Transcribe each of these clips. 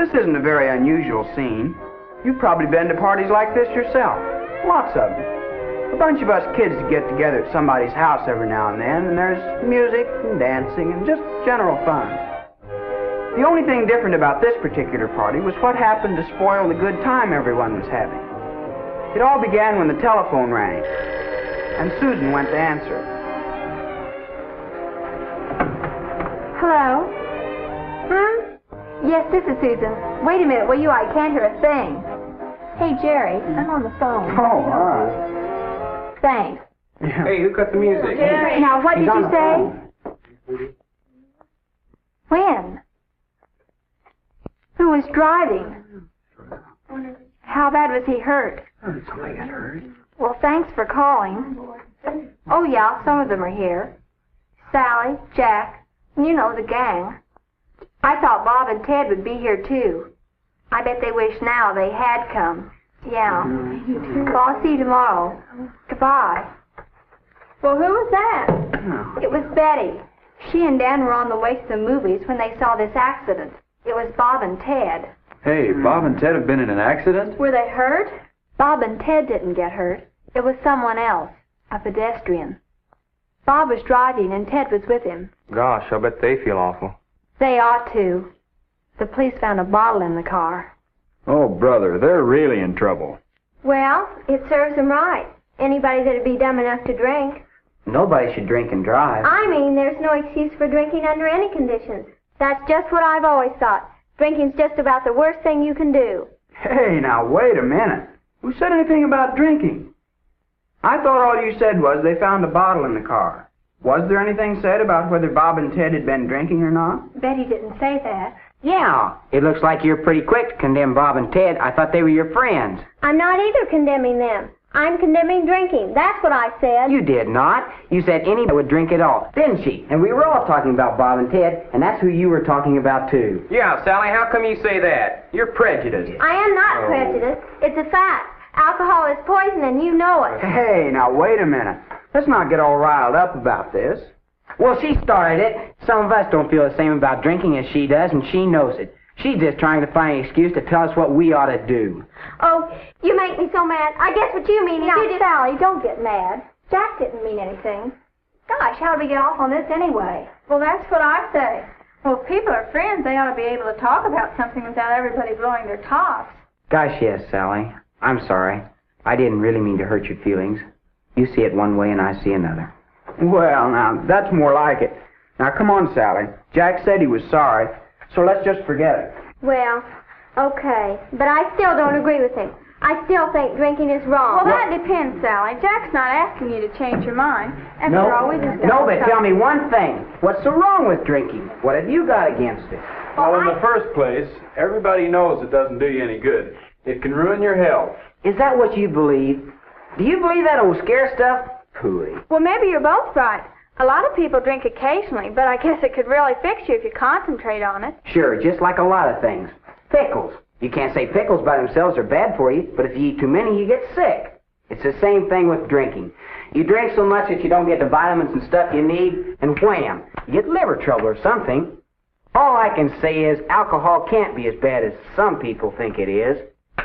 this isn't a very unusual scene. You've probably been to parties like this yourself. Lots of them. A bunch of us kids get together at somebody's house every now and then, and there's music and dancing and just general fun. The only thing different about this particular party was what happened to spoil the good time everyone was having. It all began when the telephone rang, and Susan went to answer it. Hello? Yes, this is Susan. Wait a minute, will you? I can't hear a thing. Hey, Jerry, I'm on the phone. Oh, all right. Thanks. Yeah. Hey, who cut the music? Jerry. Now, what did you say? When? Who was driving? How bad was he hurt? Somebody got hurt. Well, thanks for calling. Oh, yeah, some of them are here. Sally, Jack, you know, the gang. I thought Bob and Ted would be here, too. I bet they wish now they had come. Yeah. Well, I'll see you tomorrow. Goodbye. Well, who was that? Oh. It was Betty. She and Dan were on the way to the movies when they saw this accident. It was Bob and Ted. Hey, Bob and Ted have been in an accident? Were they hurt? Bob and Ted didn't get hurt. It was someone else, a pedestrian. Bob was driving and Ted was with him. Gosh, I bet they feel awful. They ought to. The police found a bottle in the car. Oh, brother, they're really in trouble. Well, it serves them right. Anybody that'd be dumb enough to drink. Nobody should drink and drive. I mean, there's no excuse for drinking under any conditions. That's just what I've always thought. Drinking's just about the worst thing you can do. Hey, now, wait a minute. Who said anything about drinking? I thought all you said was they found a bottle in the car. Was there anything said about whether Bob and Ted had been drinking or not? Betty didn't say that. Yeah, it looks like you're pretty quick to condemn Bob and Ted. I thought they were your friends. I'm not either condemning them. I'm condemning drinking. That's what I said. You did not. You said anybody would drink at all, didn't she? And we were all talking about Bob and Ted, and that's who you were talking about, too. Yeah, Sally, how come you say that? You're prejudiced. I am not prejudiced. It's a fact. Alcohol is poison, and you know it. Hey, now, wait a minute. Let's not get all riled up about this. Well, she started it. Some of us don't feel the same about drinking as she does, and she knows it. She's just trying to find an excuse to tell us what we ought to do. Oh, you make me so mad. I guess what you mean is you just... Sally, don't get mad. Jack didn't mean anything. Gosh, how do we get off on this anyway? Well, that's what I say. Well, if people are friends, they ought to be able to talk about something without everybody blowing their tops. Gosh, yes, Sally. I'm sorry. I didn't really mean to hurt your feelings. You see it one way and I see another. Well, now, that's more like it. Now, come on, Sally. Jack said he was sorry, so let's just forget it. Well, okay. But I still don't agree with him. I still think drinking is wrong. Well, that depends, Sally. Jack's not asking you to change your mind. After all, we just... No, but tell me one thing. What's so wrong with drinking? What have you got against it? Well, in the first place, everybody knows it doesn't do you any good. It can ruin your health. Is that what you believe? Do you believe that old scare stuff? Pooey. Well, maybe you're both right. A lot of people drink occasionally, but I guess it could really fix you if you concentrate on it. Sure, just like a lot of things. Pickles. You can't say pickles by themselves are bad for you, but if you eat too many, you get sick. It's the same thing with drinking. You drink so much that you don't get the vitamins and stuff you need, and wham, you get liver trouble or something. All I can say is alcohol can't be as bad as some people think it is.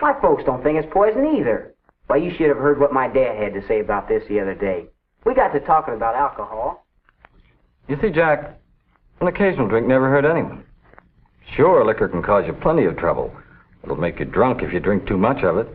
My folks don't think it's poison either. Why, you should have heard what my dad had to say about this the other day. We got to talking about alcohol. You see, Jack, an occasional drink never hurt anyone. Sure, liquor can cause you plenty of trouble. It'll make you drunk if you drink too much of it.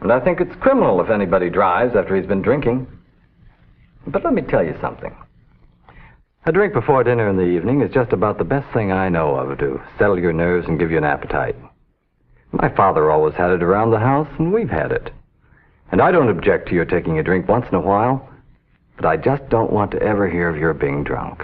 And I think it's criminal if anybody drives after he's been drinking. But let me tell you something. A drink before dinner in the evening is just about the best thing I know of to settle your nerves and give you an appetite. My father always had it around the house, and we've had it. And I don't object to your taking a drink once in a while, but I just don't want to ever hear of your being drunk.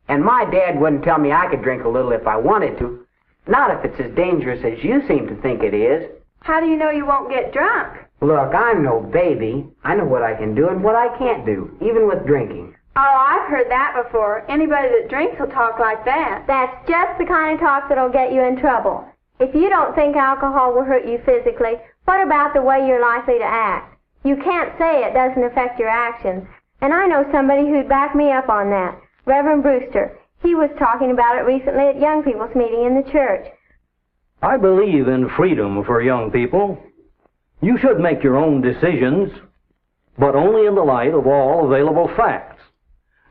And my dad wouldn't tell me I could drink a little if I wanted to. Not if it's as dangerous as you seem to think it is. How do you know you won't get drunk? Look, I'm no baby. I know what I can do and what I can't do, even with drinking. Oh, I've heard that before. Anybody that drinks will talk like that. That's just the kind of talk that'll get you in trouble. If you don't think alcohol will hurt you physically, what about the way you're likely to act? You can't say it doesn't affect your actions. And I know somebody who'd back me up on that. Reverend Brewster. He was talking about it recently at young people's meeting in the church. I believe in freedom for young people. You should make your own decisions, but only in the light of all available facts.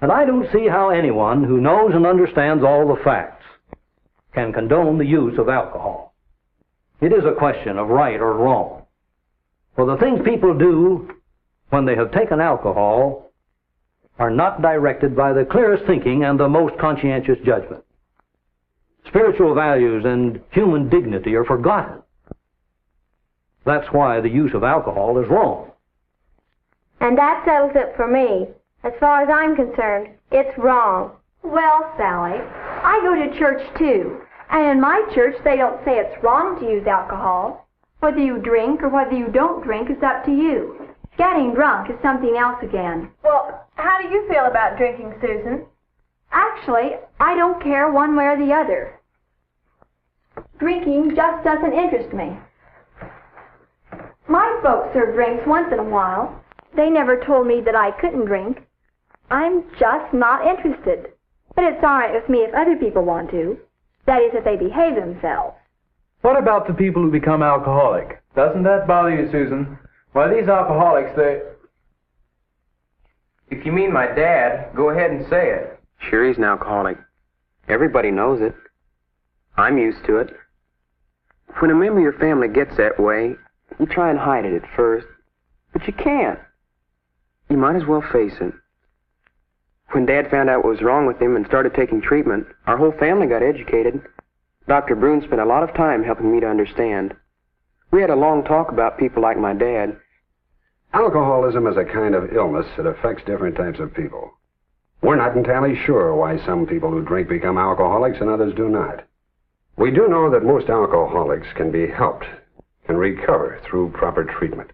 And I don't see how anyone who knows and understands all the facts can condone the use of alcohol. It is a question of right or wrong. For the things people do when they have taken alcohol are not directed by the clearest thinking and the most conscientious judgment. Spiritual values and human dignity are forgotten. That's why the use of alcohol is wrong. And that settles it for me. As far as I'm concerned, it's wrong. Well, Sally, I go to church too. And in my church, they don't say it's wrong to use alcohol. Whether you drink or whether you don't drink is up to you. Getting drunk is something else again. Well, how do you feel about drinking, Susan? Actually, I don't care one way or the other. Drinking just doesn't interest me. My folks serve drinks once in a while. They never told me that I couldn't drink. I'm just not interested. But it's all right with me if other people want to. That is, if they behave themselves. What about the people who become alcoholic? Doesn't that bother you, Susan? Why, these alcoholics, they... If you mean my dad, go ahead and say it. Sure, he's an alcoholic. Everybody knows it. I'm used to it. When a member of your family gets that way, you try and hide it at first, but you can't. You might as well face it. When Dad found out what was wrong with him and started taking treatment, our whole family got educated. Dr. Brune spent a lot of time helping me to understand. We had a long talk about people like my dad. Alcoholism is a kind of illness that affects different types of people. We're not entirely sure why some people who drink become alcoholics and others do not. We do know that most alcoholics can be helped and recover through proper treatment.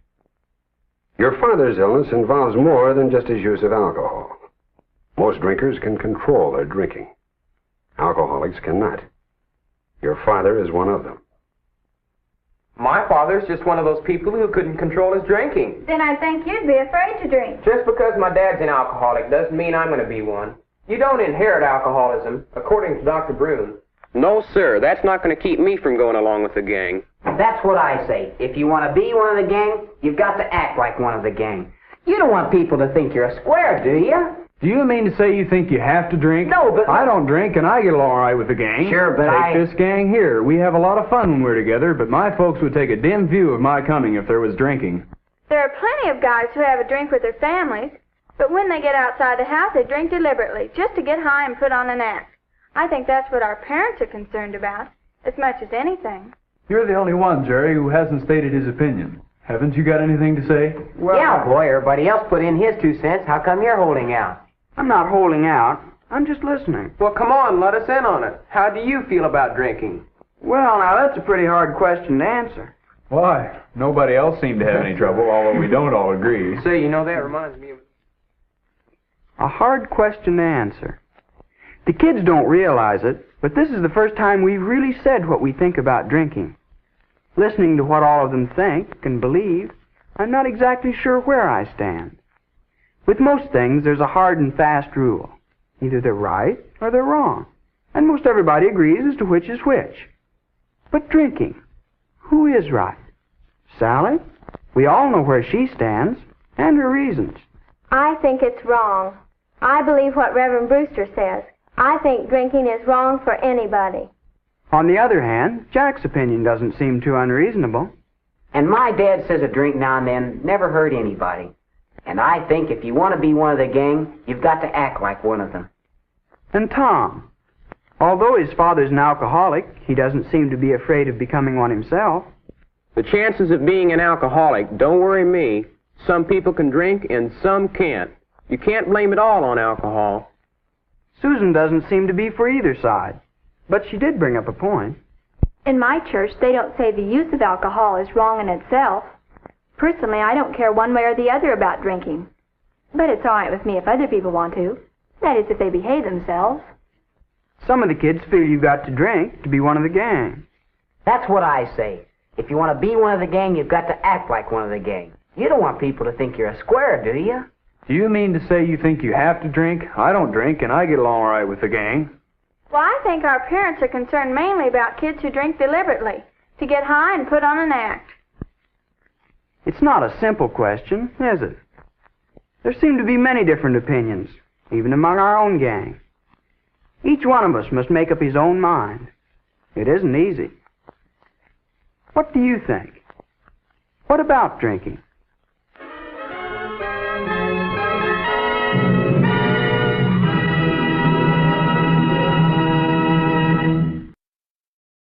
Your father's illness involves more than just his use of alcohol. Most drinkers can control their drinking. Alcoholics cannot. Your father is one of them. My father's just one of those people who couldn't control his drinking. Then I think you'd be afraid to drink. Just because my dad's an alcoholic doesn't mean I'm going to be one. You don't inherit alcoholism, according to Dr. Brune. No, sir. That's not going to keep me from going along with the gang. That's what I say. If you want to be one of the gang, you've got to act like one of the gang. You don't want people to think you're a square, do you? Do you mean to say you think you have to drink? No, but... I don't drink, and I get along all right with the gang. Sure, but Take this gang here. We have a lot of fun when we're together, but my folks would take a dim view of my coming if there was drinking. There are plenty of guys who have a drink with their families, but when they get outside the house, they drink deliberately, just to get high and put on an act. I think that's what our parents are concerned about, as much as anything. You're the only one, Jerry, who hasn't stated his opinion. Haven't you got anything to say? Well, yeah, boy, everybody else put in his 2 cents. How come you're holding out? I'm not holding out. I'm just listening. Well, come on, let us in on it. How do you feel about drinking? Well, now, that's a pretty hard question to answer. Why? Nobody else seemed to have any trouble, although we don't all agree. Say, you know, that reminds me of... A hard question to answer. The kids don't realize it, but this is the first time we've really said what we think about drinking. Listening to what all of them think and believe, I'm not exactly sure where I stand. With most things, there's a hard and fast rule. Either they're right or they're wrong. And most everybody agrees as to which is which. But drinking, who is right? Sally? We all know where she stands and her reasons. I think it's wrong. I believe what Reverend Brewster says. I think drinking is wrong for anybody. On the other hand, Jack's opinion doesn't seem too unreasonable. And my dad says a drink now and then never hurt anybody. And I think if you want to be one of the gang, you've got to act like one of them. And Tom, although his father's an alcoholic, he doesn't seem to be afraid of becoming one himself. The chances of being an alcoholic don't worry me. Some people can drink and some can't. You can't blame it all on alcohol. Susan doesn't seem to be for either side, but she did bring up a point. In my church, they don't say the use of alcohol is wrong in itself. Personally, I don't care one way or the other about drinking. But it's all right with me if other people want to. That is, if they behave themselves. Some of the kids feel you've got to drink to be one of the gang. That's what I say. If you want to be one of the gang, you've got to act like one of the gang. You don't want people to think you're a square, do you? Do you mean to say you think you have to drink? I don't drink, and I get along all right with the gang. Well, I think our parents are concerned mainly about kids who drink deliberately. to get high and put on an act. It's not a simple question, is it? There seem to be many different opinions, even among our own gang. Each one of us must make up his own mind. It isn't easy. What do you think? What about drinking?